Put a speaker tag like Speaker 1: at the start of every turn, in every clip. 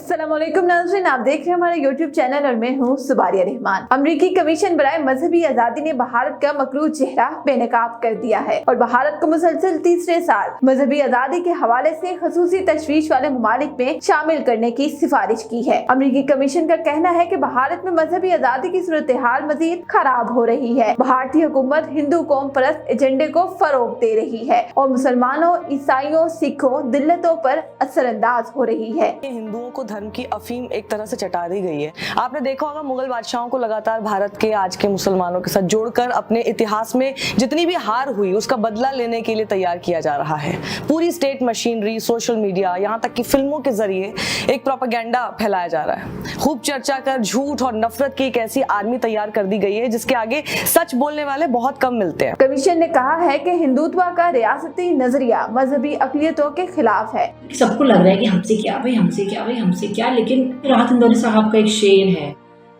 Speaker 1: अस्सलाम वालेकुम नाज़रीन, आप देख रहे हैं हमारे YouTube चैनल और मैं हूँ सुबारिया रहमान। अमरीकी कमीशन बराए मजहबी आजादी ने भारत का मकरूज चेहरा बेनकाब कर दिया है और भारत को मुसलसल तीसरे साल मजहबी आजादी के हवाले से खसूसी तशवीश वाले ममालिक में शामिल करने की सिफारिश की है। अमरीकी कमीशन का कहना है कि भारत में मजहबी आजादी की सूरत हाल मजीद खराब हो रही है। भारतीय हुकूमत हिंदू कौम परस्त एजेंडे को फरोग दे रही है और मुसलमानों, ईसाइयों, सिखों, दिल्लतों पर असरअंदाज हो रही है।
Speaker 2: हिंदुओं को धर्म की अफीम एक तरह से चटा दी गई है। आपने देखा होगा मुगल बादशाहों को लगातार भारत के आज के मुसलमानों के साथ जोड़कर अपने इतिहास में जितनी भी हार हुई उसका बदला लेने के लिए तैयार किया जा रहा है। पूरी स्टेट मशीनरी, सोशल मीडिया, यहाँ तक कि फिल्मों के जरिए एक प्रोपेगेंडा फैलाया जा रहा है। खूब चर्चा कर झूठ और नफरत की एक ऐसी आर्मी तैयार कर दी गई है जिसके आगे सच बोलने वाले बहुत कम मिलते हैं।
Speaker 1: कमीशन ने कहा है कि हिंदुत्व का रियासती नजरिया मजहबी अक़लियतों के खिलाफ है।
Speaker 3: सबको लग रहा है कि हमसे क्या भाई, हमसे क्या भाई, हमसे क्या, लेकिन राहत इंदौरी साहब का एक शेर है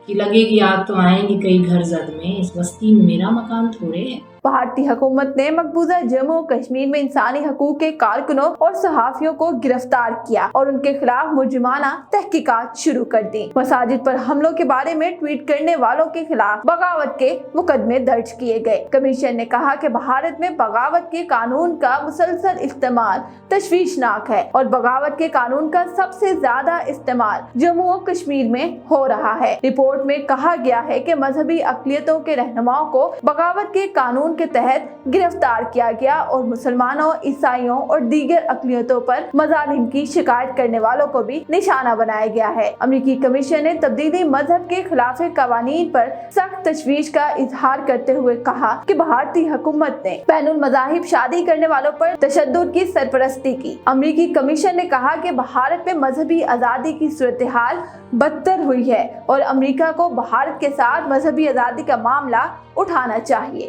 Speaker 3: कि लगेगी आग तो आएंगे कई घर जद में, इस बस्ती में मेरा मकान थोड़े है।
Speaker 1: भारतीय हुकूमत ने मकबूजा जम्मू और कश्मीर में इंसानी हकूक के कारकुनों और सहाफियों को गिरफ्तार किया और उनके खिलाफ मुजरिमाना तहकीकात शुरू कर दी। मसाजिद पर हमलों के बारे में ट्वीट करने वालों के खिलाफ बगावत के मुकदमे दर्ज किए गए। कमीशन ने कहा कि भारत में बगावत के कानून का मुसलसल इस्तेमाल तशवीशनाक है और बगावत के कानून का सबसे ज्यादा इस्तेमाल जम्मू और कश्मीर में हो रहा है। रिपोर्ट में कहा गया है कि मजहबी अक़लियतों के रहनुमाओं को बगावत के कानून के तहत गिरफ्तार किया गया और मुसलमानों, ईसाइयों और दीगर अक़लियतों पर मज़ालिम की शिकायत करने वालों को भी निशाना बनाया गया है। अमरीकी कमीशन ने तब्दीली मजहब के खिलाफ कवानीन पर सख्त तशवीश का इजहार करते हुए कहा कि भारतीय हुकूमत ने बैनुल मज़ाहिब शादी करने वालों पर तशद्दुद की सरपरस्ती की। अमरीकी कमीशन ने कहा कि भारत में मजहबी आज़ादी की सूरत हाल बदतर हुई है और अमरीका को भारत के साथ मजहबी आज़ादी का मामला उठाना चाहिए।